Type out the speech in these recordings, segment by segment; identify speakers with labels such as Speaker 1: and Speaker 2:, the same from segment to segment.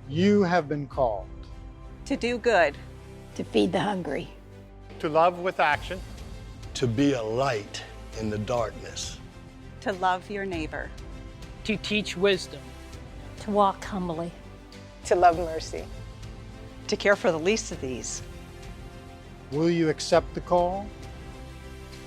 Speaker 1: You have been called
Speaker 2: to do good,
Speaker 3: to feed the hungry,
Speaker 4: to love with action,
Speaker 5: to be a light in the darkness,
Speaker 2: to love your neighbor,
Speaker 6: to teach wisdom,
Speaker 3: to walk humbly,
Speaker 7: to love mercy,
Speaker 8: to care for the least of these.
Speaker 1: Will you accept the call?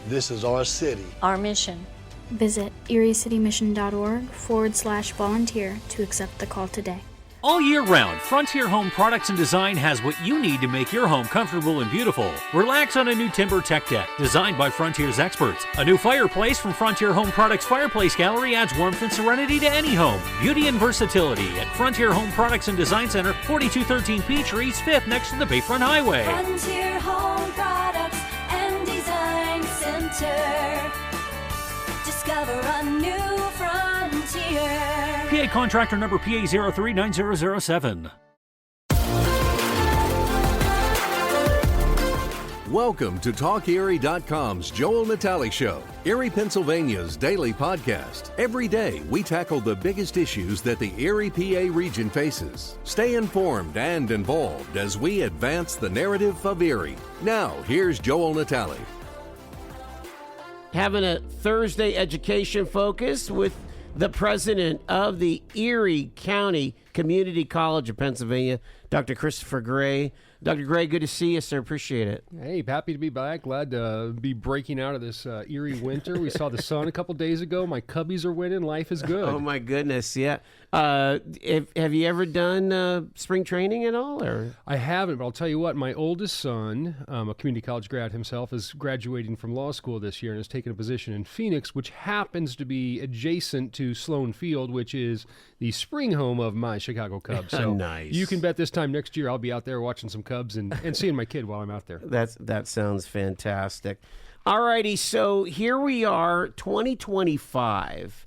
Speaker 5: This is our city.
Speaker 3: Our mission.
Speaker 9: Visit eriecitymission.org/volunteer to accept the call today.
Speaker 10: All year round, Frontier Home Products and Design has what you need to make your home comfortable and beautiful. Relax on a new timber tech deck designed by Frontier's experts. A new fireplace from Frontier Home Products Fireplace Gallery adds warmth and serenity to any home. Beauty and versatility at Frontier Home Products and Design Center, 4213 Peachtree, East 5th, next to the Bayfront Highway.
Speaker 11: Frontier Home Products and Design Center. Discover a new frontier.
Speaker 10: PA contractor number PA039007.
Speaker 12: Welcome to TalkErie.com's Joel Natale Show, Erie, Pennsylvania's daily podcast. Every day, we tackle the biggest issues that the Erie, PA region faces. Stay informed and involved as we advance the narrative of Erie. Now, here's Joel Natale.
Speaker 13: Having a Thursday education focus with the president of the Erie County Community College of Pennsylvania, Dr. Christopher Gray. Dr. Gray, good to see you, sir. Appreciate it.
Speaker 14: Hey, happy to be back. Glad to be breaking out of this Erie winter. We saw the sun a couple days ago. My Cubbies are winning. Life is good.
Speaker 13: Oh, my goodness, yeah. Have you ever done spring training at all? Or?
Speaker 14: I haven't, but I'll tell you what. My oldest son, a community college grad himself, is graduating from law school this year and has taken a position in Phoenix, which happens to be adjacent to Sloan Field, which is the spring home of my Chicago Cubs. So
Speaker 13: nice.
Speaker 14: You can bet this time next year I'll be out there watching some Cubs and seeing my kid while I'm out there.
Speaker 13: That sounds fantastic. All righty, so here we are, 2025.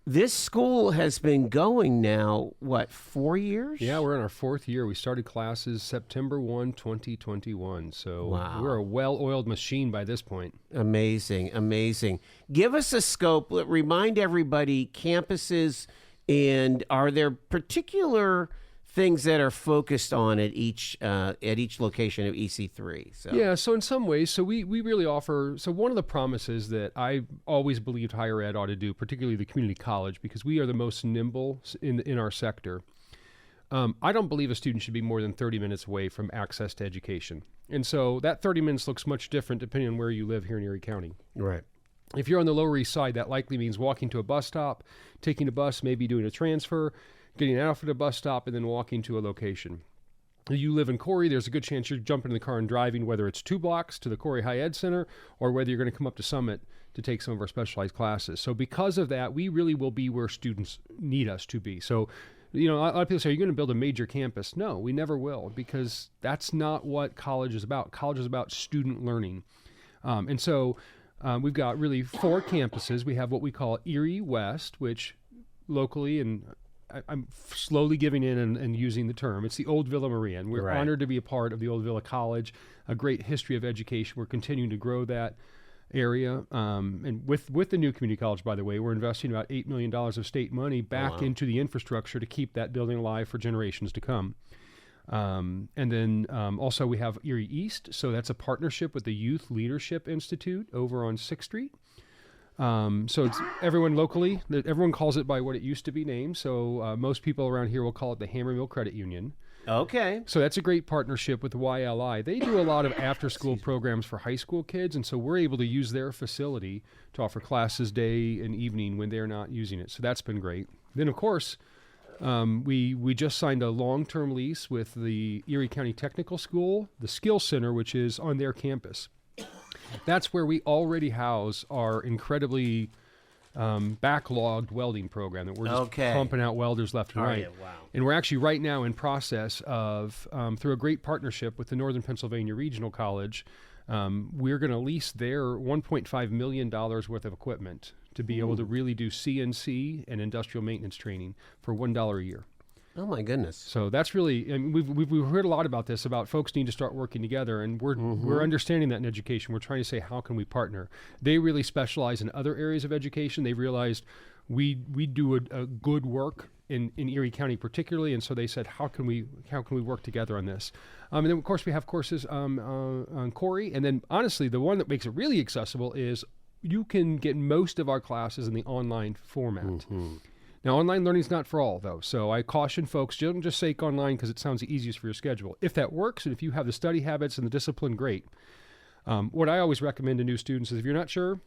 Speaker 13: This school has been going now, 4 years?
Speaker 14: Yeah, we're in our fourth year. We started classes September 1, 2021. So
Speaker 13: wow.
Speaker 14: We're a well-oiled machine by this point.
Speaker 13: Amazing, amazing. Give us a scope. Remind everybody campuses, and are there particular things that are focused on at each location of EC3.
Speaker 14: Yeah, so in some ways, we really offer, so one of the promises that I always believed higher ed ought to do, particularly the community college, because we are the most nimble in our sector. I don't believe a student should be more than 30 minutes away from access to education. And so that 30 minutes looks much different depending on where you live here in Erie County.
Speaker 13: Right.
Speaker 14: If you're on the Lower East Side, that likely means walking to a bus stop, taking a bus, maybe doing a transfer, getting out at a bus stop, and then walking to a location. If you live in Corey, there's a good chance you're jumping in the car and driving, whether it's 2 blocks to the Corey High Ed Center or whether you're going to come up to Summit to take some of our specialized classes. So because of that, we really will be where students need us to be. So, a lot of people say, are you going to build a major campus? No, we never will, because that's not what college is about. College is about student learning. And so we've got really 4 campuses. We have what we call Erie West, which locally, and I'm slowly giving in and using the term, it's the Old Villa Maria, and we're honored to be a part of the Old Villa College, a great history of education. We're continuing to grow that area. And with the new community college, by the way, we're investing about $8 million of state money back into the infrastructure to keep that building alive for generations to come. And then also we have Erie East. So that's a partnership with the Youth Leadership Institute over on 6th Street. So it's everyone locally, everyone calls it by what it used to be named. So most people around here will call it the Hammermill Credit Union.
Speaker 13: Okay.
Speaker 14: So that's a great partnership with the YLI. They do a lot of after-school programs for high school kids, and so we're able to use their facility to offer classes day and evening when they're not using it. So that's been great. Then, of course, we just signed a long-term lease with the Erie County Technical School, the Skill Center, which is on their campus. That's where we already house our incredibly backlogged welding program that we're just pumping out welders left and right.
Speaker 13: Yeah, wow.
Speaker 14: And we're actually right now in process of, through a great partnership with the Northern Pennsylvania Regional College, we're going to lease their $1.5 million worth of equipment to be able to really do CNC and industrial maintenance training for $1 a year.
Speaker 13: Oh my goodness!
Speaker 14: So that's really, I mean, we've heard a lot about this, about folks need to start working together, and we're understanding that in education. We're trying to say, how can we partner? They really specialize in other areas of education. They realized we do a good work in Erie County particularly, and so they said, how can we work together on this? And then of course we have courses on Corey, and then honestly the one that makes it really accessible is you can get most of our classes in the online format. Now, online learning is not for all, though, so I caution folks, don't just say online because it sounds the easiest for your schedule. If that works, and if you have the study habits and the discipline, great. What I always recommend to new students is if you're not sure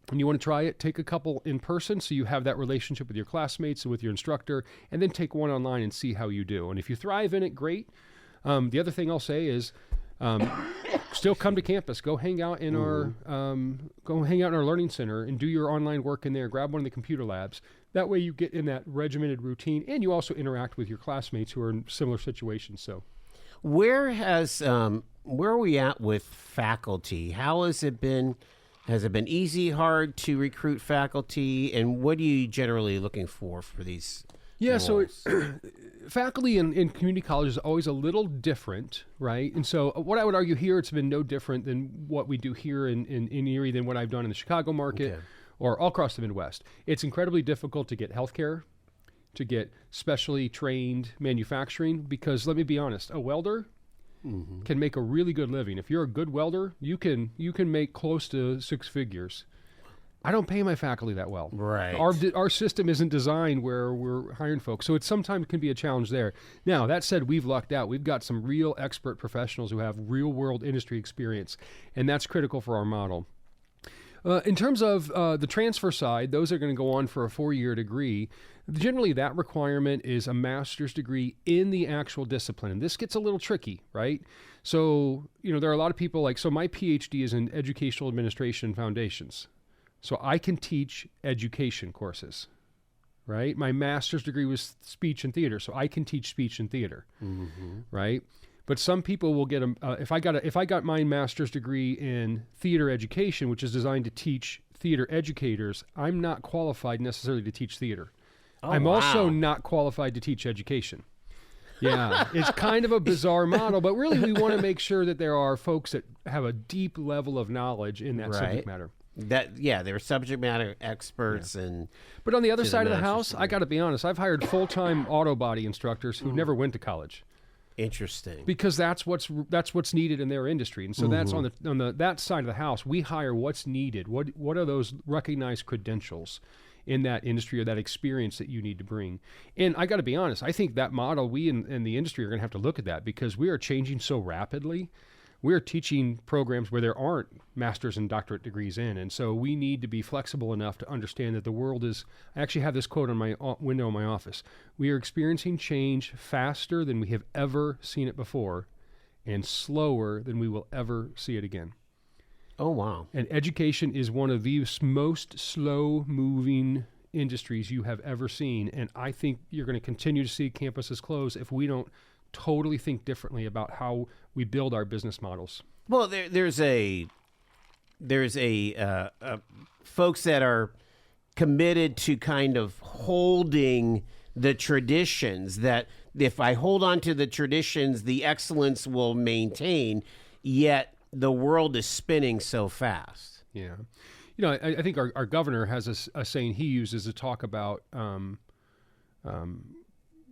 Speaker 14: and you want to try it, take a couple in person so you have that relationship with your classmates and with your instructor, and then take one online and see how you do. And if you thrive in it, great. The other thing I'll say is still come to campus. Go hang out in our learning center and do your online work in there. Grab one of the computer labs. That way you get in that regimented routine, and you also interact with your classmates who are in similar situations. So,
Speaker 13: where are we at with faculty? How has it been? Has it been easy, hard to recruit faculty, and what are you generally looking for these?
Speaker 14: Yeah,
Speaker 13: roles?
Speaker 14: so faculty in community college is always a little different, right? And so what I would argue here, it's been no different than what we do here in Erie than what I've done in the Chicago market or all across the Midwest. It's incredibly difficult to get healthcare, to get specially trained manufacturing, because let me be honest, a welder can make a really good living. If you're a good welder, you can make close to six figures. I don't pay my faculty that well.
Speaker 13: Right.
Speaker 14: Our system isn't designed where we're hiring folks, so it sometimes can be a challenge there. Now, that said, we've lucked out. We've got some real expert professionals who have real-world industry experience, and that's critical for our model. In terms of the transfer side, those are going to go on for a 4-year degree. Generally, that requirement is a master's degree in the actual discipline. And this gets a little tricky, right? So, there are a lot of people so my PhD is in educational administration foundations. So I can teach education courses, right? My master's degree was speech and theater, so I can teach speech and theater, right? But some people will get if I got my master's degree in theater education, which is designed to teach theater educators, I'm not qualified necessarily to teach theater. I'm also not qualified to teach education. Yeah, it's kind of a bizarre model, but really we want to make sure that there are folks that have a deep level of knowledge in that subject matter.
Speaker 13: They're subject matter experts.
Speaker 14: But on the other side of the house, I got to be honest, I've hired full-time auto body instructors who never went to college.
Speaker 13: Interesting.
Speaker 14: Because that's what's needed in their industry, and so that's on that side of the house. We hire what's needed. What are those recognized credentials in that industry or that experience that you need to bring? And I got to be honest, I think that model, we in the industry are going to have to look at that because we are changing so rapidly. We're teaching programs where there aren't master's and doctorate degrees in, and so we need to be flexible enough to understand that the world is. I actually have this quote on my window in my office. We are experiencing change faster than we have ever seen it before, and slower than we will ever see it again.
Speaker 13: Oh, wow.
Speaker 14: And education is one of the most slow-moving industries you have ever seen, and I think you're going to continue to see campuses close if we don't totally think differently about how we build our business models.
Speaker 13: Well, there's folks that are committed to kind of holding the traditions, that if I hold on to the traditions, the excellence will maintain, yet the world is spinning so fast.
Speaker 14: Yeah. I think our governor has a saying he uses to talk about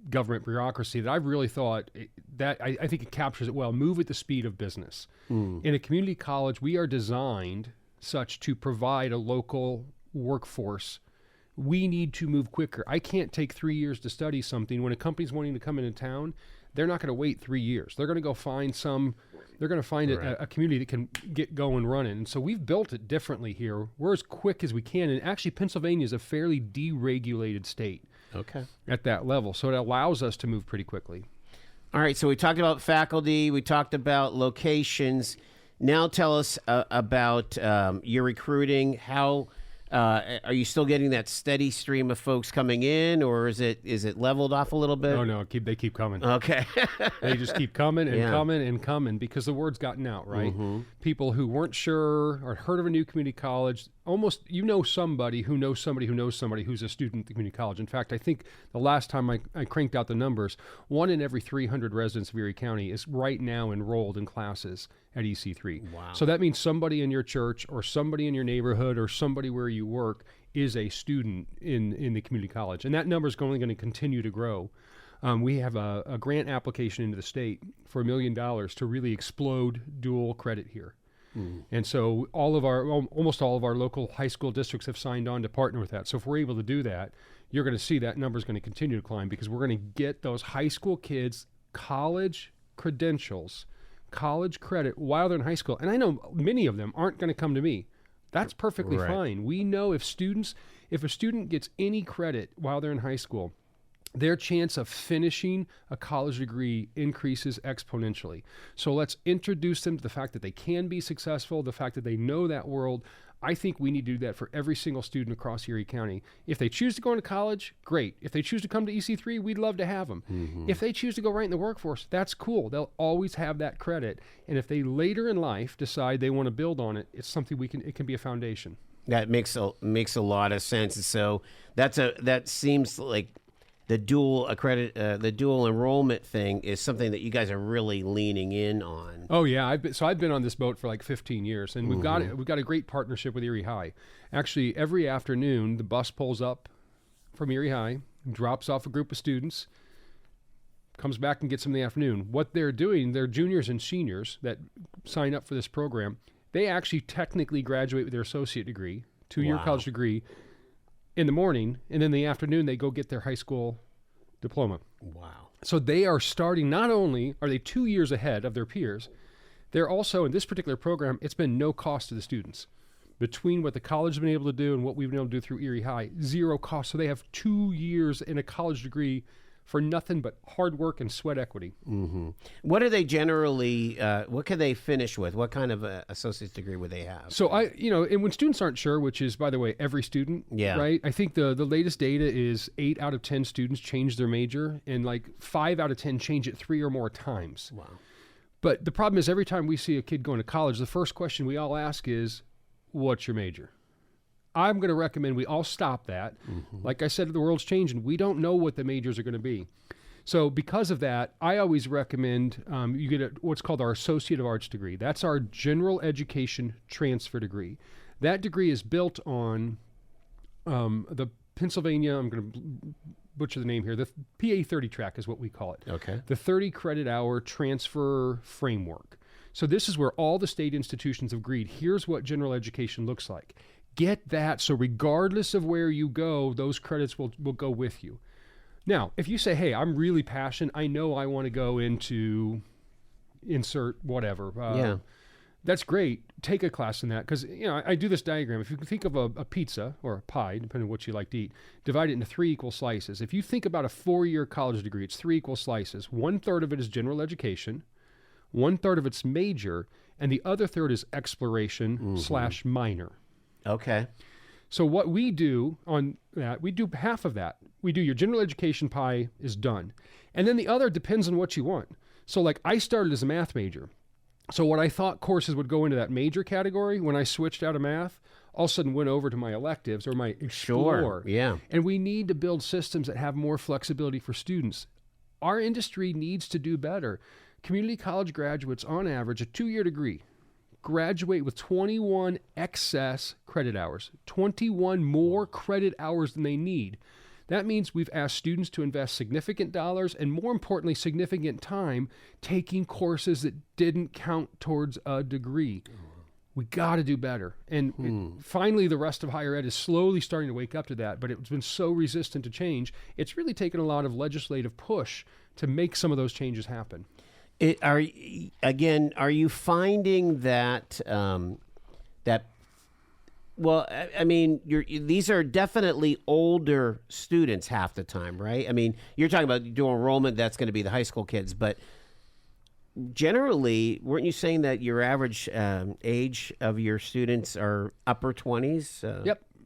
Speaker 14: government bureaucracy that I've really thought that I think it captures it well. Move at the speed of business. In a community college, we are designed such to provide a local workforce. We need to move quicker. I can't take 3 years to study something. When a company's wanting to come into town, they're not going to wait 3 years. They're going to go find a community that can get going running. And so we've built it differently here. We're as quick as we can. And actually, Pennsylvania is a fairly deregulated state.
Speaker 13: Okay.
Speaker 14: At that level. So it allows us to move pretty quickly.
Speaker 13: All right. So we talked about faculty. We talked about locations. Now tell us about your recruiting. How are you still getting that steady stream of folks coming in, or is it leveled off a little bit?
Speaker 14: No, they keep coming.
Speaker 13: Okay.
Speaker 14: They just keep coming and coming and coming because the word's gotten out, right? People who weren't sure or heard of a new community college, almost somebody who knows somebody who knows somebody who's a student at the community college. In fact, I think the last time I cranked out the numbers, 1 in every 300 residents of Erie County is right now enrolled in classes at EC3.
Speaker 13: Wow.
Speaker 14: So that means somebody in your church or somebody in your neighborhood or somebody where you work is a student in the community college, and that number is only going to continue to grow. We have a grant application into the state for $1 million to really explode dual credit here. And so almost all of our local high school districts have signed on to partner with that. So if we're able to do that, you're going to see that number is going to continue to climb, because we're going to get those high school kids college credentials, college credit while they're in high school. And I know many of them aren't going to come to me. That's perfectly fine. We know if a student gets any credit while they're in high school, their chance of finishing a college degree increases exponentially. So let's introduce them to the fact that they can be successful, the fact that they know that world. I think we need to do that for every single student across Erie County. If they choose to go into college, great. If they choose to come to EC3, we'd love to have them. If they choose to go right in the workforce, that's cool. They'll always have that credit. And if they later in life decide they want to build on it, it's something it can be a foundation.
Speaker 13: That makes a lot of sense. So that seems like the dual enrollment thing is something that you guys are really leaning in on.
Speaker 14: Oh yeah, I've been on this boat for like 15 years, and we've got a great partnership with Erie High. Actually, every afternoon the bus pulls up from Erie High, drops off a group of students, comes back and gets them in the afternoon. What they're doing, they're juniors and seniors that sign up for this program. They actually technically graduate with their associate degree, 2-year college degree, in the morning, and in the afternoon they go get their high school diploma.
Speaker 13: Wow.
Speaker 14: So they are starting, not only are they 2 years ahead of their peers, they're also, in this particular program, it's been no cost to the students. Between what the college has been able to do and what we've been able to do through Erie High, zero cost. So they have 2 years in a college degree for nothing but hard work and sweat equity.
Speaker 13: What are they generally, what can they finish with? What kind of associate's degree would they have?
Speaker 14: So and when students aren't sure, which is, by the way, every student, right? I think the latest data is 8 out of 10 students change their major, and like 5 out of 10 change it 3 or more times.
Speaker 13: Wow.
Speaker 14: But the problem is, every time we see a kid going to college, the first question we all ask is, what's your major? I'm going to recommend we all stop that. Like I said, the world's changing. We don't know what the majors are going to be. So because of that, I always recommend you get what's called our Associate of Arts degree. That's our general education transfer degree. That degree is built on the Pennsylvania, I'm going to butcher the name here, the PA 30 track is what we call it.
Speaker 13: Okay.
Speaker 14: The 30 credit hour transfer framework. So this is where all the state institutions have agreed, here's what general education looks like. Get that, so regardless of where you go, those credits will go with you. Now, if you say, hey, I'm really passionate, I know I want to go into insert whatever. That's great. Take a class in that, because I do this diagram. If you can think of a pizza or a pie, depending on what you like to eat, divide it into 3 equal slices. If you think about a 4-year college degree, it's 3 equal slices. 1/3 of it is general education, 1/3 of it's major, and the other third is exploration / minor.
Speaker 13: Okay.
Speaker 14: So what we do on that, we do half of that. We do your general education pie is done. And then the other depends on what you want. So like I started as a math major. So what I thought courses would go into that major category, when I switched out of math, all of a sudden went over to my electives or my explore.
Speaker 13: Sure, yeah.
Speaker 14: And we need to build systems that have more flexibility for students. Our industry needs to do better. Community college graduates, on average, a 2-year degree, graduate with 21 excess credit hours, 21 more credit hours than they need. That means we've asked students to invest significant dollars and, more importantly, significant time taking courses that didn't count towards a degree. We got to do better. And finally, the rest of higher ed is slowly starting to wake up to that, but it's been so resistant to change. It's really taken a lot of legislative push to make some of those changes happen.
Speaker 13: Are you finding that well, I mean, these are definitely older students half the time, right? I mean, you're talking about dual enrollment, that's going to be the high school kids, but generally, weren't you saying that your average age of your students are upper 20s?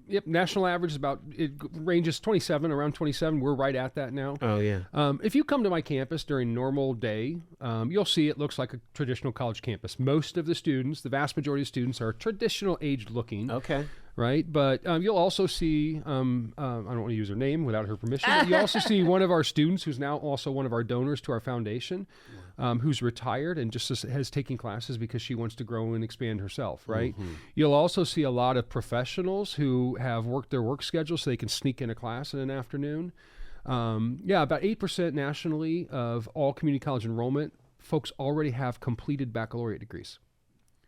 Speaker 14: Yep. National average is it ranges 27, around 27. We're right at that now.
Speaker 13: Oh, yeah.
Speaker 14: If you come to my campus during normal day, you'll see it looks like a traditional college campus. Most of the students, the vast majority of students, are traditional aged looking.
Speaker 13: Okay.
Speaker 14: right? But you'll also see, I don't want to use her name without her permission, but you also see one of our students who's now also one of our donors to our foundation, who's retired and just has taken classes because she wants to grow and expand herself, right? You'll also see a lot of professionals who have worked their work schedule so they can sneak in a class in an afternoon. About 8% nationally of all community college enrollment, folks already have completed baccalaureate degrees.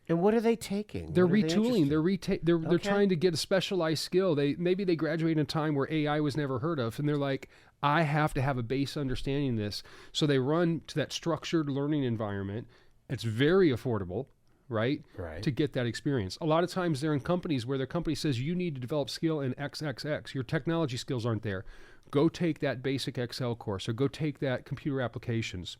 Speaker 13: And what are they taking?
Speaker 14: They're retooling. They're trying to get a specialized skill. Maybe they graduate in a time where AI was never heard of, and they're like, I have to have a base understanding of this. So they run to that structured learning environment. It's very affordable, right? To get that experience. A lot of times they're in companies where their company says you need to develop skill in XXX. Your technology skills aren't there. Go take that basic Excel course, or go take that computer applications.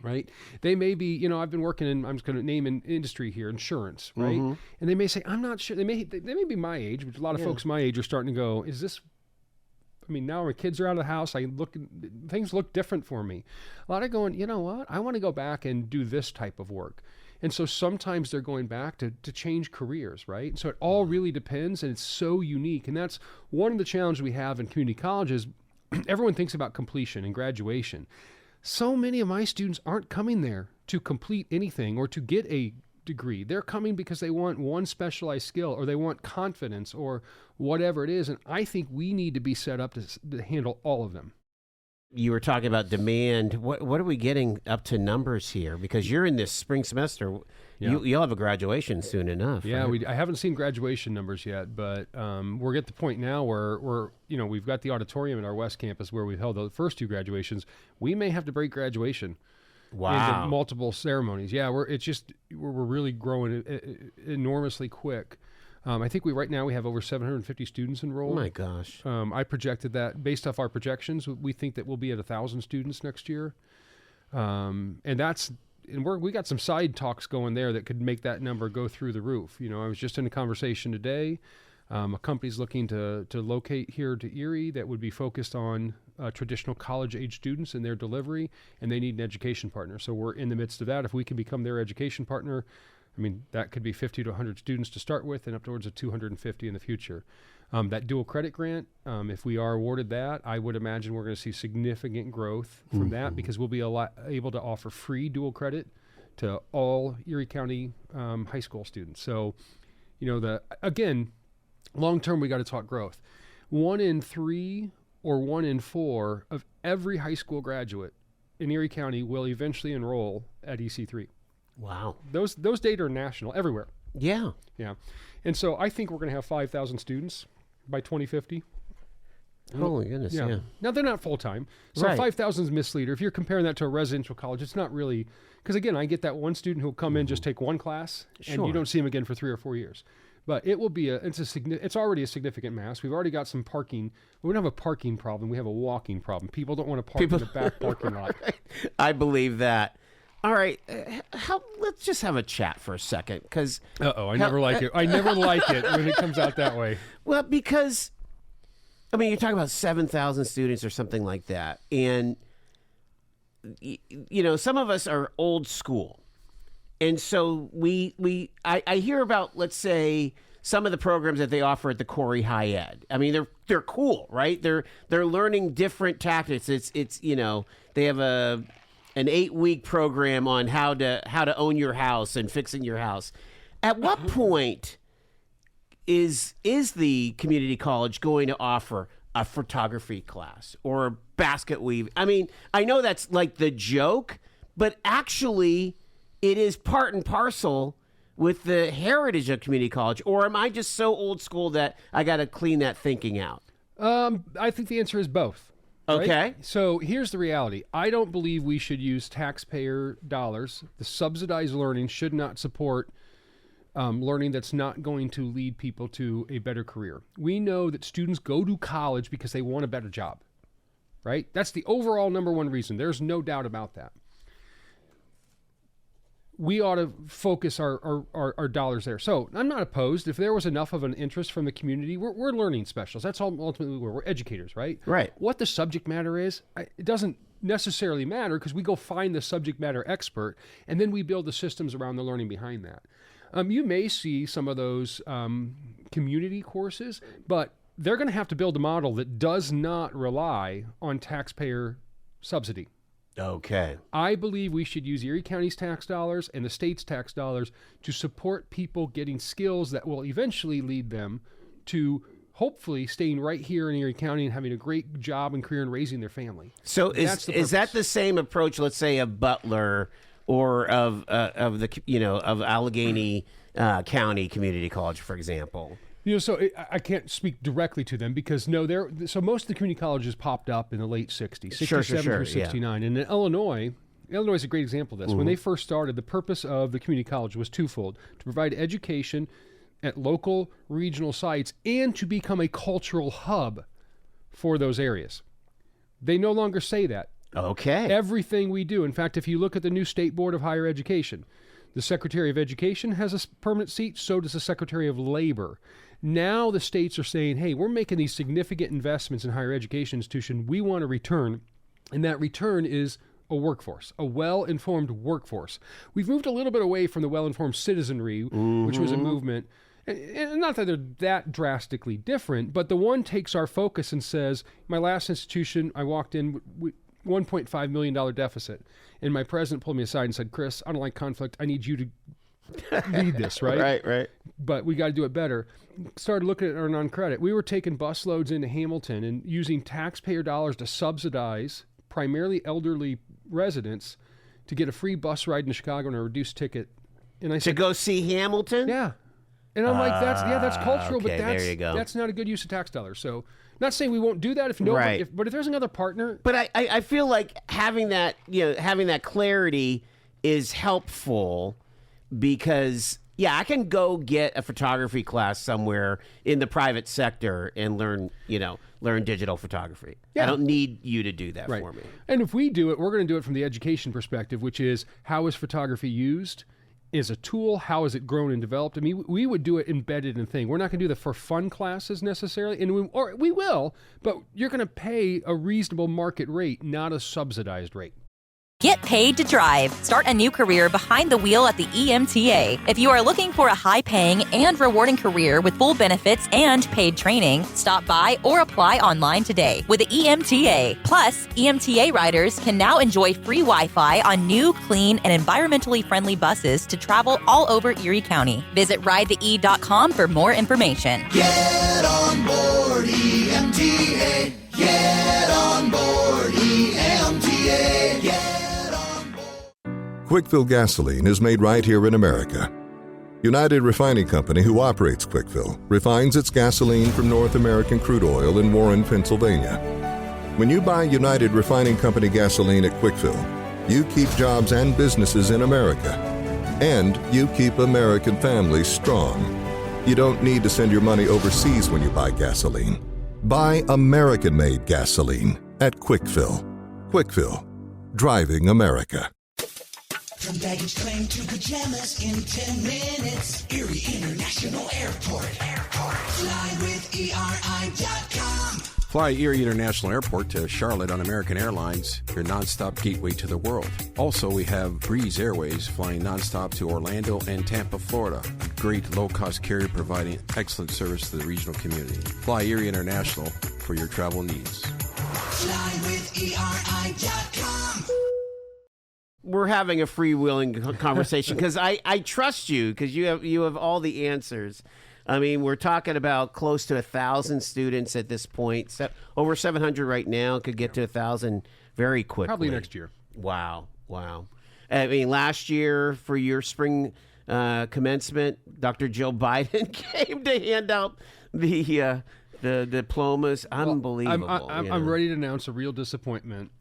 Speaker 14: Right? They may be, I've been working in, I'm just going to name an industry here, insurance, right? And they may say, I'm not sure. They may be my age, but a lot of folks my age are starting to go, now my kids are out of the house. Things look different for me. A lot of going, you know what? I want to go back and do this type of work. And so sometimes they're going back to change careers, right? So it all really depends, and it's so unique. And that's one of the challenges we have in community colleges. Everyone thinks about completion and graduation. So many of my students aren't coming there to complete anything or to get a degree. They're coming because they want one specialized skill, or they want confidence, or whatever it is. And I think we need to be set up to handle all of them.
Speaker 13: You were talking about demand. What are we getting up to numbers here? Because you're in this spring semester. You'll have a graduation soon enough.
Speaker 14: Yeah,
Speaker 13: right?
Speaker 14: I haven't seen graduation numbers yet, but we're at the point now where we've got the auditorium at our West Campus where we've held the first 2 graduations. We may have to break graduation.
Speaker 13: Wow.
Speaker 14: Into multiple ceremonies. Yeah, we're really growing enormously quick. I think right now we have over 750 students enrolled.
Speaker 13: Oh my gosh.
Speaker 14: I projected that based off our projections, we think that we'll be at 1,000 students next year. We got some side talks going there that could make that number go through the roof. I was just in a conversation today. A company's looking to locate here to Erie that would be focused on traditional college-age students and their delivery, and they need an education partner. So we're in the midst of that. If we can become their education partner, that could be 50 to 100 students to start with, and upwards of 250 in the future. That dual credit grant, if we are awarded that, I would imagine we're going to see significant growth from that, because we'll be able to offer free dual credit to all Erie County high school students. So, again, long term, we got to talk growth. 1 in 3 or 1 in 4 of every high school graduate in Erie County will eventually enroll at EC3.
Speaker 13: Wow.
Speaker 14: Those data are national everywhere.
Speaker 13: Yeah.
Speaker 14: Yeah. And so I think we're going to have 5,000 students by 2050.
Speaker 13: Holy goodness, yeah.
Speaker 14: Now, they're not full-time. So 5,000 is misleader. If you're comparing that to a residential college, it's not really, because again, I get that one student who'll come in, just take one class, and you don't see him again for 3 or 4 years. But it will be it's already a significant mass. We've already got some parking. We don't have a parking problem. We have a walking problem. People don't want to park in the back parking lot.
Speaker 13: I believe that. All right, let's just have a chat for a second, because
Speaker 14: I never like it. I never like it when it comes out that way.
Speaker 13: Well, because you're talking about 7,000 students or something like that, and some of us are old school, and so I hear about, let's say, some of the programs that they offer at the Corey High Ed. They're cool, right? They're learning different tactics. It's they have an 8-week program on how to own your house and fixing your house. At what point is the community college going to offer a photography class or a basket weave? I know that's like the joke, but actually it is part and parcel with the heritage of community college. Or am I just so old school that I got to clean that thinking out?
Speaker 14: I think the answer is both.
Speaker 13: Okay.
Speaker 14: Right? So here's the reality. I don't believe we should use taxpayer dollars. The subsidized learning should not support learning that's not going to lead people to a better career. We know that students go to college because they want a better job, right? That's the overall number one reason. There's no doubt about that. We ought to focus our dollars there. So I'm not opposed. If there was enough of an interest from the community, we're learning specialists. That's all ultimately we're educators, right?
Speaker 13: Right.
Speaker 14: What the subject matter is, it doesn't necessarily matter, because we go find the subject matter expert, and then we build the systems around the learning behind that. You may see some of those community courses, but they're going to have to build a model that does not rely on taxpayer subsidy.
Speaker 13: Okay.
Speaker 14: I believe we should use Erie County's tax dollars and the state's tax dollars to support people getting skills that will eventually lead them to hopefully staying right here in Erie County and having a great job and career and raising their family.
Speaker 13: So is that the same approach, let's say, of Butler or of Allegheny County Community College, for example?
Speaker 14: So I can't speak directly to them because so most of the community colleges popped up in the late 60s, 67 through 69. And in Illinois is a great example of this. Mm-hmm. When they first started, the purpose of the community college was twofold: to provide education at local, regional sites and to become a cultural hub for those areas. They no longer say that.
Speaker 13: Okay.
Speaker 14: Everything we do. In fact, if you look at the new State Board of Higher Education, the Secretary of Education has a permanent seat, so does the Secretary of Labor. Now the states are saying, hey, we're making these significant investments in higher education institution. We want a return, and that return is a workforce, a well-informed workforce. We've moved a little bit away from the well-informed citizenry, which was a movement. And not that they're that drastically different, but the one takes our focus and says, my last institution, I walked in with $1.5 million deficit. And my president pulled me aside and said, Chris, I don't like conflict. I need you to lead this, right?
Speaker 13: Right.
Speaker 14: But we got to do it better. Started looking at our non-credit. We were taking bus loads into Hamilton and using taxpayer dollars to subsidize primarily elderly residents to get a free bus ride in Chicago and a reduced ticket. And I said,
Speaker 13: to go see Hamilton?
Speaker 14: Yeah. And I'm like, that's cultural,
Speaker 13: okay,
Speaker 14: but
Speaker 13: there you go.
Speaker 14: that's not a good use of tax dollars. So not saying we won't do that but if there's another partner.
Speaker 13: But I feel like having that clarity is helpful because I can go get a photography class somewhere in the private sector and learn digital photography. Yeah. I don't need you to do that for me.
Speaker 14: And if we do it, we're going to do it from the education perspective, which is how is photography used? Is a tool, how is it grown and developed? I mean, we would do it embedded in thing. We're not going to do the for fun classes necessarily, and we will, but you're going to pay a reasonable market rate, not a subsidized rate.
Speaker 15: Get paid to drive. Start a new career behind the wheel at the EMTA. If you are looking for a high-paying and rewarding career with full benefits and paid training, stop by or apply online today with the EMTA. Plus, EMTA riders can now enjoy free Wi-Fi on new, clean, and environmentally friendly buses to travel all over Erie County. Visit ridethee.com for more information.
Speaker 16: Get on board EMTA. Get on board EMTA.
Speaker 17: Quickfill gasoline is made right here in America. United Refining Company, who operates Quickfill, refines its gasoline from North American crude oil in Warren, Pennsylvania. When you buy United Refining Company gasoline at Quickfill, you keep jobs and businesses in America. And you keep American families strong. You don't need to send your money overseas when you buy gasoline. Buy American-made gasoline at Quickfill. Quickfill, driving America.
Speaker 16: From baggage claim to pajamas in 10 minutes. Erie International Airport. Fly with ERI.com.
Speaker 18: Fly Erie International Airport to Charlotte on American Airlines, your nonstop gateway to the world. Also, we have Breeze Airways flying nonstop to Orlando and Tampa, Florida. A great low-cost carrier providing excellent service to the regional community. Fly Erie International for your travel needs.
Speaker 16: Fly with ERI.com.
Speaker 13: We're having a freewheeling conversation because I trust you because you have all the answers. I mean, we're talking about close to 1,000 students at this point. Over 700 right now. Could get to 1,000 very quickly.
Speaker 14: Probably next year.
Speaker 13: Wow. I mean, last year for your spring commencement, Dr. Joe Biden came to hand out the diplomas. Unbelievable.
Speaker 14: I'm ready to announce a real disappointment.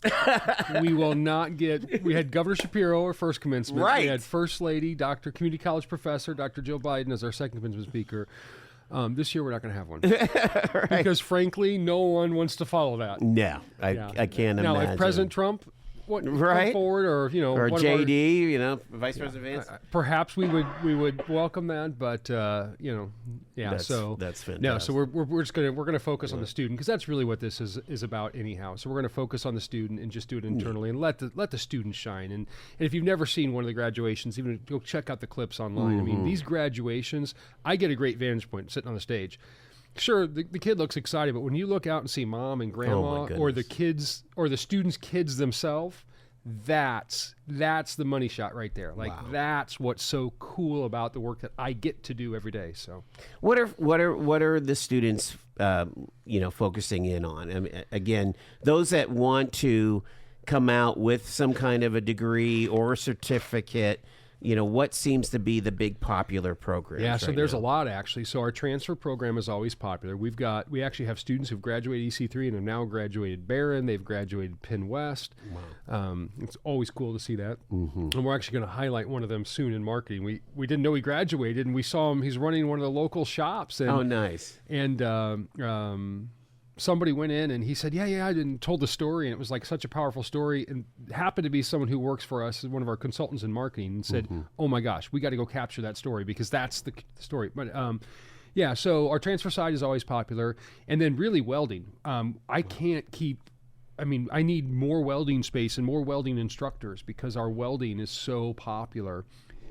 Speaker 14: We will not get. We had Governor Shapiro, our first commencement.
Speaker 13: Right.
Speaker 14: We had First Lady, Community College Professor, Dr. Joe Biden as our second commencement speaker. This year we're not going to have one
Speaker 13: right.
Speaker 14: Because frankly, no one wants to follow that.
Speaker 13: No, I can't imagine.
Speaker 14: Now, if President Trump come forward, or
Speaker 13: or JD, Vice President Vance.
Speaker 14: Perhaps we would welcome that, but that's fantastic. No, so we're just gonna focus on the student, because that's really what this is about anyhow. So we're gonna focus on the student and just do it internally and let the student shine. And if you've never seen one of the graduations, even go check out the clips online. I mean, these graduations, I get a great vantage point sitting on the stage. Sure, the kid looks excited, but when you look out and see mom and grandma, or the kids, or the students' kids themselves, that's the money shot right there. Like, that's what's so cool about the work that I get to do every day. So,
Speaker 13: what are the students, focusing in on? I mean, again, those that want to come out with some kind of a degree or a certificate. What seems to be the big popular program?
Speaker 14: Yeah, so there's a lot, actually. So our transfer program is always popular. We actually have students who've graduated EC3 and have now graduated Barron. They've graduated Penn West. Wow. It's always cool to see that. And we're actually going to highlight one of them soon in marketing. We didn't know he graduated, and we saw him. He's running one of the local shops. And,
Speaker 13: oh, nice.
Speaker 14: And somebody went in and he said, yeah, and told the story, and it was like such a powerful story, and happened to be someone who works for us, one of our consultants in marketing, and said, oh my gosh, we got to go capture that story, because that's the story. But so our transfer side is always popular. And then really welding. I need more welding space and more welding instructors, because our welding is so popular.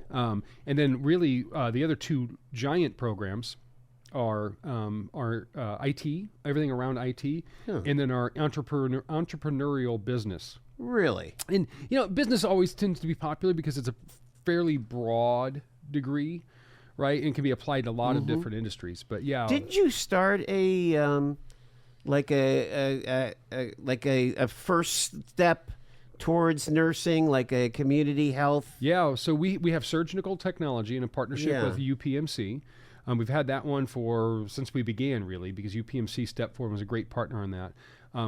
Speaker 14: And then really the other two giant programs are IT, everything around IT, and then our entrepreneurial business.
Speaker 13: Really?
Speaker 14: And, business always tends to be popular because it's a fairly broad degree, right? And can be applied to a lot of different industries. But yeah.
Speaker 13: Did you start a first step towards nursing, like a community health?
Speaker 14: Yeah, so we have surgical technology in a partnership with UPMC. We've had that one since we began, really, because UPMC Step Forward was a great partner on that.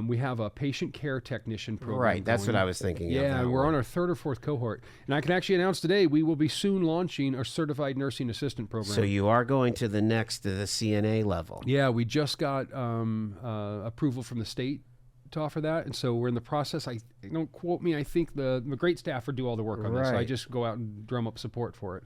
Speaker 14: We have a patient care technician program.
Speaker 13: Right, that's what I was thinking.
Speaker 14: Yeah, and we're on our third or fourth cohort. And I can actually announce today we will be soon launching our certified nursing assistant program.
Speaker 13: So you are going to the CNA level.
Speaker 14: Yeah, we just got approval from the state to offer that, and so we're in the process. Don't quote me. I think the great staff will do all the work on this. So I just go out and drum up support for it.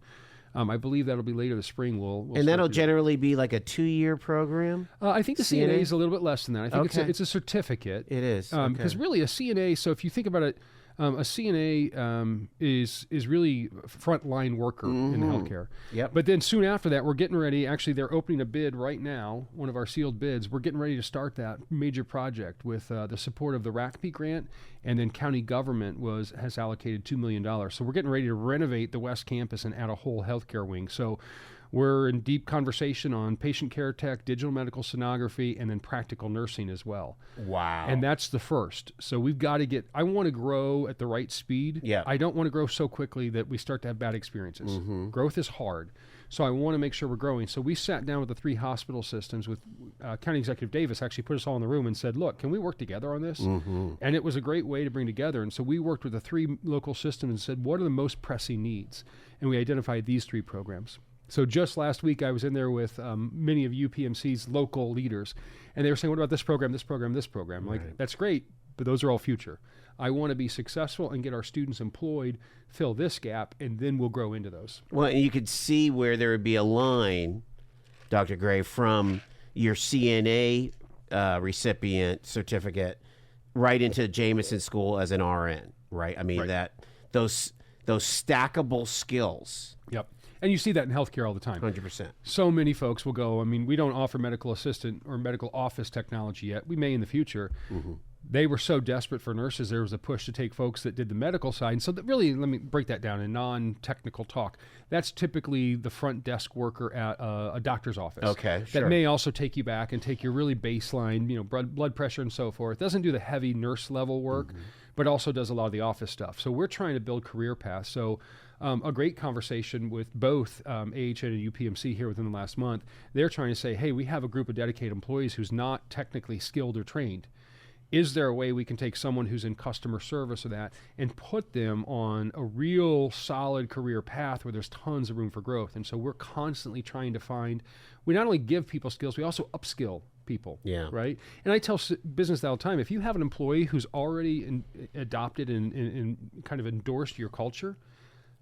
Speaker 14: I believe that'll be later this spring. We'll
Speaker 13: and that'll generally be like a 2-year program?
Speaker 14: I think the CNA is a little bit less than that. I think it's a certificate.
Speaker 13: It is.
Speaker 14: Because really a CNA, so if you think about it, a CNA is really a frontline worker in healthcare.
Speaker 13: Yep.
Speaker 14: But then soon after that, we're getting ready. Actually, they're opening a bid right now, one of our sealed bids. We're getting ready to start that major project with the support of the RACP grant, and then county government has allocated $2 million. So we're getting ready to renovate the West Campus and add a whole healthcare wing. So we're in deep conversation on patient care tech, digital medical sonography, and then practical nursing as well.
Speaker 13: Wow.
Speaker 14: And that's the first. So we've got to I want to grow at the right speed.
Speaker 13: Yeah.
Speaker 14: I don't want to grow so quickly that we start to have bad experiences. Growth is hard. So I want to make sure we're growing. So we sat down with the 3 hospital systems with County Executive Davis actually put us all in the room and said, look, can we work together on this? And it was a great way to bring together. And so we worked with the 3 local systems and said, what are the most pressing needs? And we identified these 3 programs. So just last week, I was in there with many of UPMC's local leaders, and they were saying, what about this program, this program, this program? Like, that's great, but those are all future. I want to be successful and get our students employed, fill this gap, and then we'll grow into those.
Speaker 13: Well, and you could see where there would be a line, Dr. Gray, from your CNA recipient certificate right into Jameson School as an RN, right? I mean, those stackable skills.
Speaker 14: Yep. And you see that in healthcare all the time.
Speaker 13: 100%.
Speaker 14: So many folks will go, we don't offer medical assistant or medical office technology yet. We may in the future. They were so desperate for nurses, there was a push to take folks that did the medical side. And so that really, let me break that down in non-technical talk. That's typically the front desk worker at a doctor's office.
Speaker 13: Okay,
Speaker 14: That may also take you back and take your really baseline, blood pressure and so forth. Doesn't do the heavy nurse level work, but also does a lot of the office stuff. So we're trying to build career paths. So a great conversation with both AHN and UPMC here within the last month. They're trying to say, hey, we have a group of dedicated employees who's not technically skilled or trained. Is there a way we can take someone who's in customer service or that and put them on a real solid career path where there's tons of room for growth? And so we're constantly trying to find, we not only give people skills, we also upskill people.
Speaker 13: Yeah.
Speaker 14: Right. And I tell business all the time, if you have an employee who's already adopted and kind of endorsed your culture,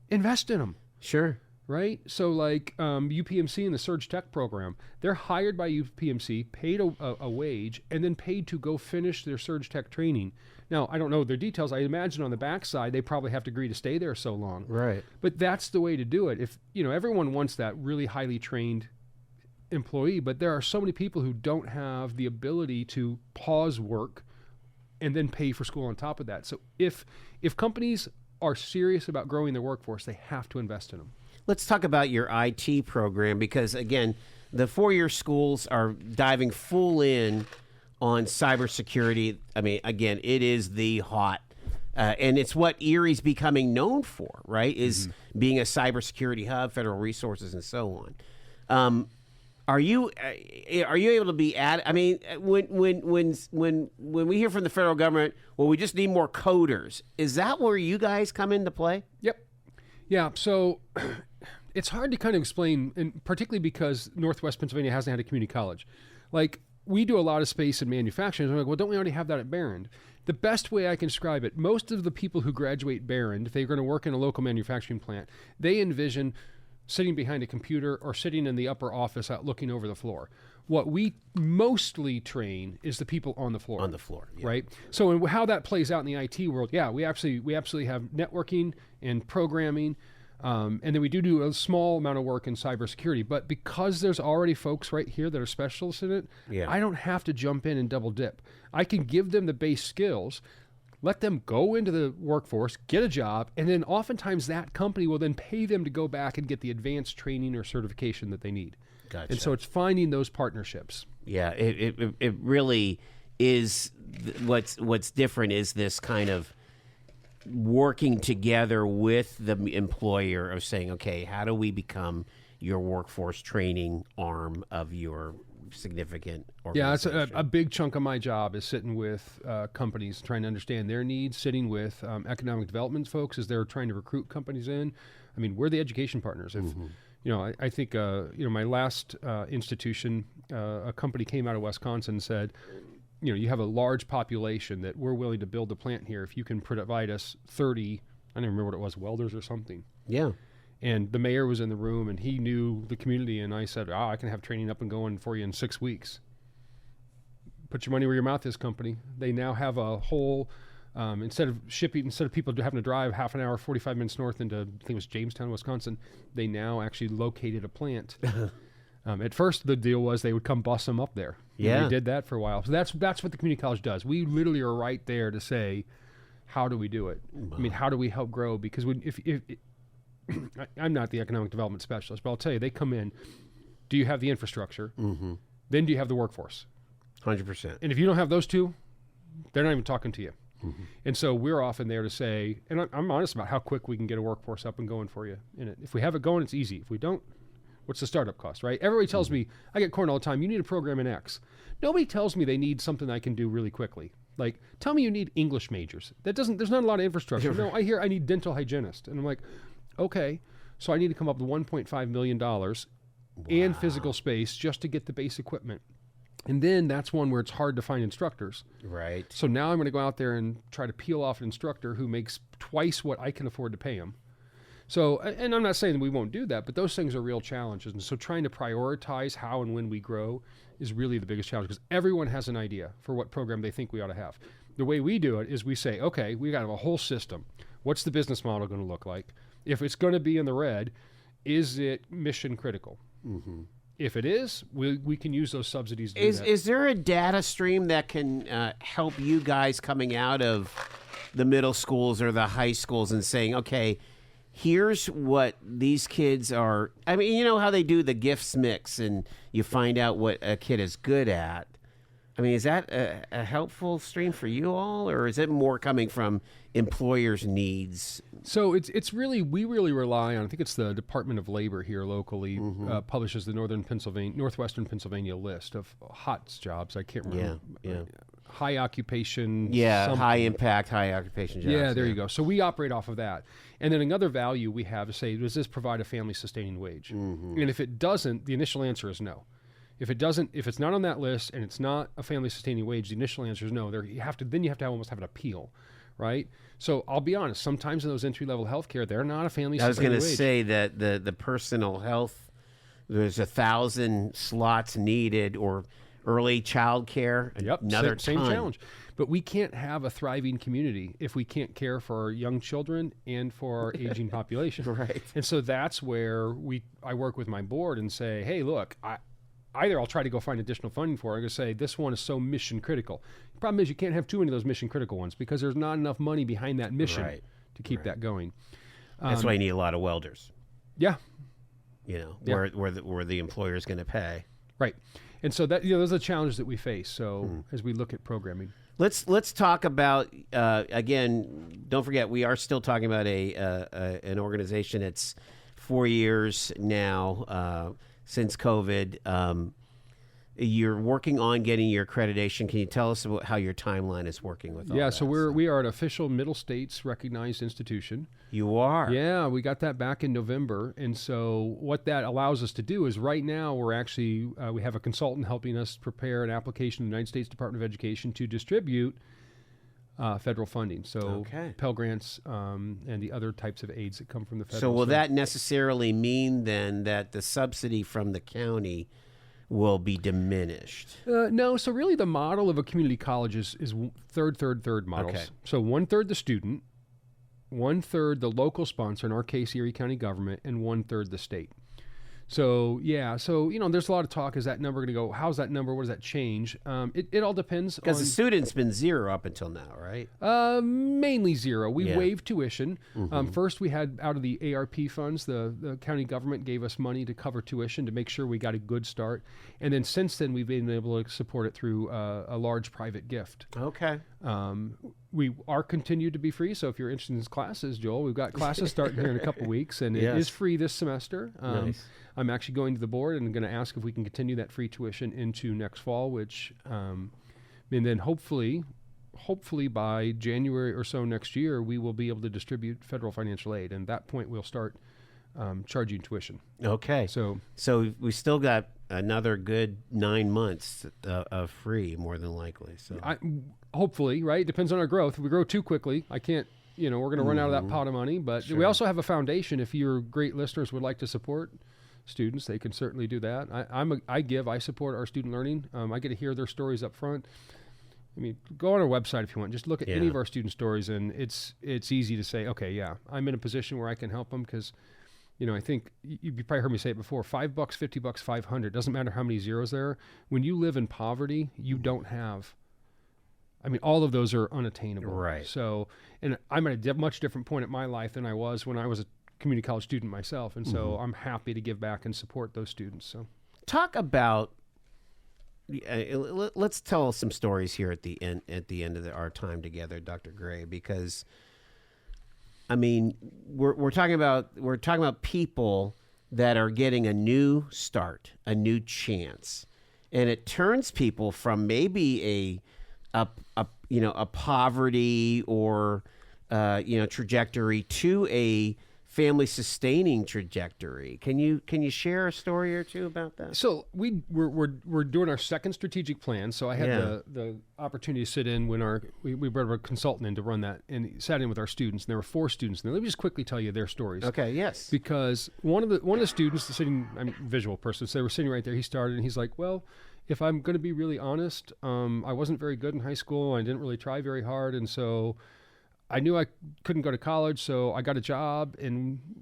Speaker 14: invest in them.
Speaker 13: Sure.
Speaker 14: Right? So like UPMC in the Surge Tech program, they're hired by UPMC, paid a wage, and then paid to go finish their Surge Tech training. Now, I don't know their details. I imagine on the backside, they probably have to agree to stay there so long.
Speaker 13: Right.
Speaker 14: But that's the way to do it. If, everyone wants that really highly trained employee, but there are so many people who don't have the ability to pause work and then pay for school on top of that. So if companies are serious about growing their workforce, they have to invest in them.
Speaker 13: Let's talk about your IT program because, again, the four-year schools are diving full in on cybersecurity. I mean, again, it is the hot, and it's what Erie's becoming known for, right, is being a cybersecurity hub, federal resources, and so on. Are you able to be I mean, when we hear from the federal government, well, we just need more coders. Is that where you guys come into play?
Speaker 14: Yep. Yeah. So it's hard to kind of explain, and particularly because Northwest Pennsylvania hasn't had a community college. Like, we do a lot of space in manufacturing. I'm like, well, don't we already have that at Barron? The best way I can describe it, most of the people who graduate Barron, if they're going to work in a local manufacturing plant, they envision sitting behind a computer or sitting in the upper office out looking over the floor. What we mostly train is the people on the floor.
Speaker 13: On the floor, yeah.
Speaker 14: Right? So how that plays out in the IT world, yeah, we absolutely have networking and programming, and then we do a small amount of work in cybersecurity. But because there's already folks right here that are specialists in it, I don't have to jump in and double dip. I can give them the base skills, let them go into the workforce, get a job, and then oftentimes that company will then pay them to go back and get the advanced training or certification that they need.
Speaker 13: Gotcha.
Speaker 14: And so it's finding those partnerships.
Speaker 13: Yeah, it really is. What's different is this kind of working together with the employer of saying, okay, how do we become your workforce training arm of your significant organization?
Speaker 14: Yeah, it's a big chunk of my job is sitting with companies, trying to understand their needs, sitting with economic development folks as they're trying to recruit companies in. I mean, we're the education partners. If I think my last institution, a company came out of Wisconsin and said, you have a large population that we're willing to build a plant here if you can provide us 30, I don't remember what it was, welders or something.
Speaker 13: Yeah.
Speaker 14: And the mayor was in the room, and he knew the community, and I said, I can have training up and going for you in 6 weeks. Put your money where your mouth is, company. They now have a whole, instead of people having to drive half an hour, 45 minutes north into, I think it was Jamestown, Wisconsin, they now actually located a plant. At first, the deal was they would come bus them up there.
Speaker 13: Yeah.
Speaker 14: And we did that for a while. So that's what the community college does. We literally are right there to say, how do we do it? I mean, how do we help grow? Because if I'm not the economic development specialist, but I'll tell you, they come in, do you have the infrastructure? Then do you have the workforce?
Speaker 13: 100%.
Speaker 14: And if you don't have those two, they're not even talking to you. And so we're often there to say, and I'm honest about how quick we can get a workforce up and going for you in it. If we have it going, it's easy. If we don't, what's the startup cost, right? Everybody tells me, I get corn all the time, you need a program in X. Nobody tells me they need something I can do really quickly. Like, tell me you need English majors. There's not a lot of infrastructure. No, I hear I need dental hygienist. And I'm like, okay, so I need to come up with $1.5 million and physical space just to get the base equipment. And then that's one where it's hard to find instructors.
Speaker 13: Right.
Speaker 14: So now I'm going to go out there and try to peel off an instructor who makes twice what I can afford to pay him. So, and I'm not saying that we won't do that, but those things are real challenges. And so trying to prioritize how and when we grow is really the biggest challenge because everyone has an idea for what program they think we ought to have. The way we do it is we say, okay, we got to have a whole system. What's the business model going to look like? If it's going to be in the red, is it mission critical? If it is, we can use those subsidies to do that.
Speaker 13: Is there a data stream that can help you guys coming out of the middle schools or the high schools and saying, okay, here's what these kids are. I mean, you know how they do the gifts mix and you find out what a kid is good at. I mean, is that a helpful stream for you all, or is it more coming from employers' needs?
Speaker 14: So we really rely on, I think it's the Department of Labor here locally publishes the Northwestern Pennsylvania list of hot jobs. I can't remember.
Speaker 13: Yeah.
Speaker 14: High occupation.
Speaker 13: Yeah,
Speaker 14: something.
Speaker 13: high impact, high occupation jobs.
Speaker 14: Yeah, there you go. So we operate off of that. And then another value we have is say, does this provide a family sustaining wage? And if it doesn't, the initial answer is no. If it's not on that list and it's not a family sustaining wage, the initial answer is no. You have to almost have an appeal, right? So I'll be honest. Sometimes in those entry level healthcare, they're not a family sustaining wage.
Speaker 13: I was going to say that the personal health, there's 1,000 slots needed, or early child care.
Speaker 14: Yep,
Speaker 13: another
Speaker 14: same challenge. But we can't have a thriving community if we can't care for our young children and for our aging population.
Speaker 13: Right.
Speaker 14: And so that's where I work with my board and say, hey, look, either I'll try to go find additional funding for it. I'm going to say this one is so mission critical. The problem is you can't have too many of those mission critical ones because there's not enough money behind that mission to keep that going.
Speaker 13: That's why you need a lot of welders.
Speaker 14: Yeah.
Speaker 13: Where the employer is going to pay.
Speaker 14: Right. And so that those are the challenges that we face. So as we look at programming.
Speaker 13: Let's talk about again. Don't forget, we are still talking about an organization that's 4 years now since COVID. You're working on getting your accreditation. Can you tell us about how your timeline is working with all that?
Speaker 14: So we are an official Middle States recognized institution.
Speaker 13: You are?
Speaker 14: Yeah, we got that back in November. And so what that allows us to do is right now we're actually, we have a consultant helping us prepare an application to the United States Department of Education to distribute federal funding. So Pell Grants and the other types of aids that come from the federal.
Speaker 13: So will that necessarily mean then that the subsidy from the county will be diminished?
Speaker 14: No. So really the model of a community college is third models.
Speaker 13: Okay.
Speaker 14: So 1/3 the student, 1/3 the local sponsor, in our case, Erie County government, and 1/3 the state. So, there's a lot of talk. Is that number going to go? How's that number? What does that change? It all depends.
Speaker 13: Because the student's been zero up until now, right?
Speaker 14: Mainly zero. We waived tuition. First, we had out of the ARP funds, the county government gave us money to cover tuition to make sure we got a good start. And then since then, we've been able to support it through a large private gift.
Speaker 13: Okay.
Speaker 14: We are continued to be free. So if you're interested in classes, Joel, we've got classes starting here in a couple weeks, and it is free this semester.
Speaker 13: Nice.
Speaker 14: I'm actually going to the board and going to ask if we can continue that free tuition into next fall, which, and then hopefully by January or so next year, we will be able to distribute federal financial aid. And at that point, we'll start charging tuition.
Speaker 13: Okay. So we still got another good 9 months of free, more than likely. So
Speaker 14: hopefully, right? Depends on our growth. If we grow too quickly, I can't. We're going to run out of that pot of money. But we also have a foundation. If your great listeners would like to support students, they can certainly do that. I support our student learning. I get to hear their stories up front. I mean, go on our website if you want. Just look at any of our student stories, and it's easy to say, okay, yeah, I'm in a position where I can help them because, I think you probably heard me say it before, $5, $50, $500. Doesn't matter how many zeros there are. When you live in poverty, you don't have. I mean, all of those are unattainable.
Speaker 13: Right.
Speaker 14: So, and I'm at a much different point in my life than I was when I was a community college student myself, and so I'm happy to give back and support those students. So,
Speaker 13: talk about. Let's tell some stories here at the end of our time together, Dr. Gray, because I mean we're talking about people that are getting a new start, a new chance, and it turns people from maybe a poverty or trajectory to a family sustaining trajectory. Can you share a story or two about that?
Speaker 14: So we're doing our second strategic plan. So I had the opportunity to sit in when we brought a consultant in to run that, and he sat in with our students, and there were 4 students. And let me just quickly tell you their stories.
Speaker 13: Okay. Yes.
Speaker 14: Because one of the students sitting, I'm a visual person, so they were sitting right there. He started, and he's like, well, if I'm going to be really honest, I wasn't very good in high school. I didn't really try very hard, and so I knew I couldn't go to college, so I got a job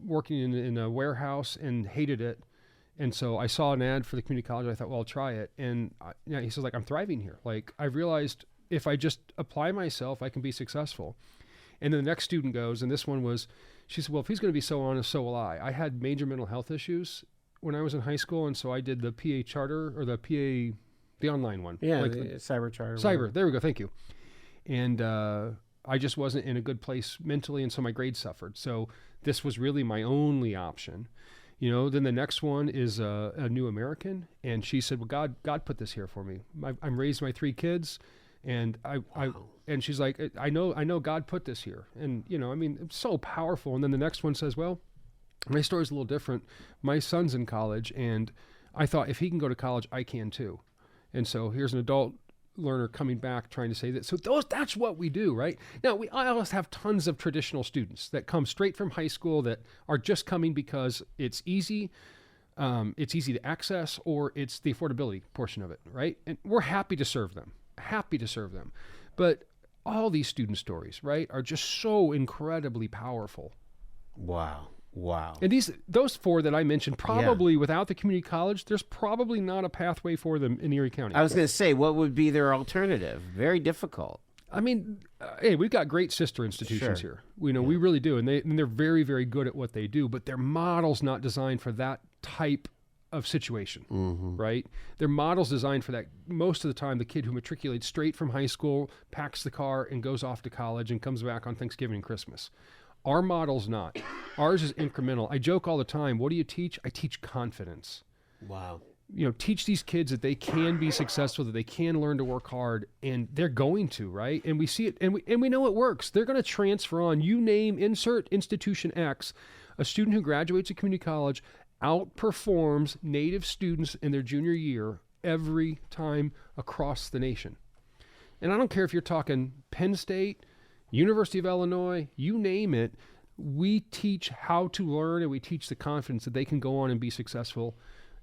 Speaker 14: working in a warehouse and hated it. And so I saw an ad for the community college. I thought, well, I'll try it. And he says, I'm thriving here. I've realized if I just apply myself, I can be successful. And then the next student goes, and this one was, she said, well, if he's going to be so honest, so will I. I had major mental health issues when I was in high school, and so I did the PA charter, or the PA, the online one.
Speaker 13: Yeah, the cyber charter.
Speaker 14: Cyber, there we go, thank you. And I just wasn't in a good place mentally, and so my grades suffered. So this was really my only option. Then the next one is a new American, and she said, well, God put this here for me. I'm raised my 3 kids, and and she's like, I know God put this here. And, it's so powerful. And then the next one says, well, my story's a little different. My son's in college, and I thought, if he can go to college, I can too. And so here's an adult learner coming back trying to say that. So that's what we do, right? Now, I always have tons of traditional students that come straight from high school that are just coming because it's easy to access, or it's the affordability portion of it, right? And we're happy to serve them, But all these student stories, right, are just so incredibly powerful.
Speaker 13: Wow.
Speaker 14: And those 4 that I mentioned, probably without the community college, there's probably not a pathway for them in Erie County.
Speaker 13: I was going to say, what would be their alternative? Very difficult.
Speaker 14: I mean, hey, we've got great sister institutions here. We really do, and they're very, very good at what they do. But their model's not designed for that type of situation, right? Their model's designed for that. Most of the time, the kid who matriculates straight from high school, packs the car, and goes off to college, and comes back on Thanksgiving and Christmas. Our model's not. Ours is incremental. I joke all the time. What do you teach? I teach confidence.
Speaker 13: Wow.
Speaker 14: Teach these kids that they can be successful, that they can learn to work hard, and they're going to, right? And we see it, and we know it works. They're going to transfer on. You name, insert institution X, a student who graduates at community college outperforms native students in their junior year every time across the nation. And I don't care if you're talking Penn State, University of Illinois, you name it, we teach how to learn, and we teach the confidence that they can go on and be successful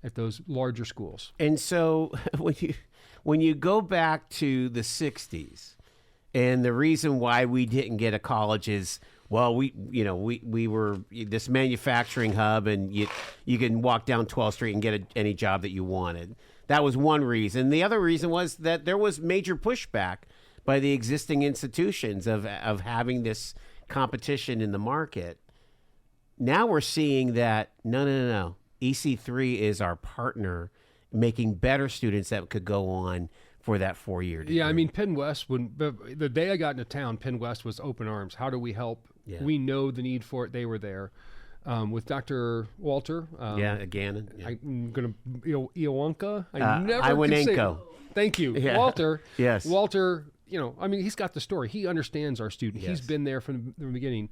Speaker 14: at those larger schools.
Speaker 13: And so when you go back to the 60s, and the reason why we didn't get a college is, well, we were this manufacturing hub, and you can walk down 12th Street and get any job that you wanted. That was one reason. The other reason was that there was major pushback by the existing institutions of having this competition in the market. Now we're seeing that, no. EC3 is our partner, making better students that could go on for that 4-year degree.
Speaker 14: Yeah, I mean, Penn West, the day I got into town, Penn West was open arms. How do we help?
Speaker 13: Yeah.
Speaker 14: We know the need for it. They were there. With Dr. Walter.
Speaker 13: Gannon. Yeah.
Speaker 14: I'm going to, Iwanka.
Speaker 13: Iwanenko.
Speaker 14: Thank you.
Speaker 13: Yeah.
Speaker 14: Walter.
Speaker 13: Yes.
Speaker 14: Walter, he's got the story. He understands our student.
Speaker 13: Yes.
Speaker 14: He's been there from the beginning.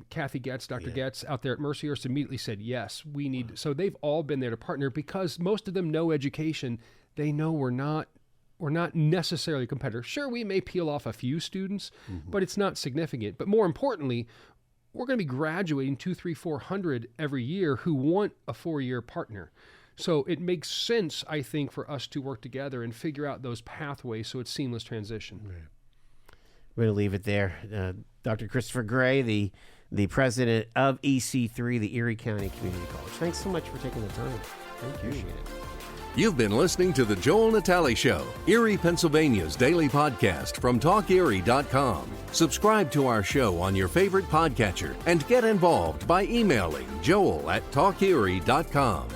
Speaker 14: Kathy Getz, Dr. Getz out there at Mercyhurst immediately said, yes, we need. So they've all been there to partner because most of them know education. They know we're not necessarily competitors. Sure, we may peel off a few students, but it's not significant. But more importantly, we're going to be graduating 200, 300, 400 every year who want a 4-year partner. So it makes sense, I think, for us to work together and figure out those pathways so it's seamless transition.
Speaker 13: Right. We're going to leave it there. Dr. Christopher Gray, the president of EC3, the Erie County Community College. Thanks so much for taking the time. Appreciate it.
Speaker 12: You've been listening to The Joel Natale Show, Erie, Pennsylvania's daily podcast from TalkErie.com. Subscribe to our show on your favorite podcatcher and get involved by emailing joel@TalkErie.com.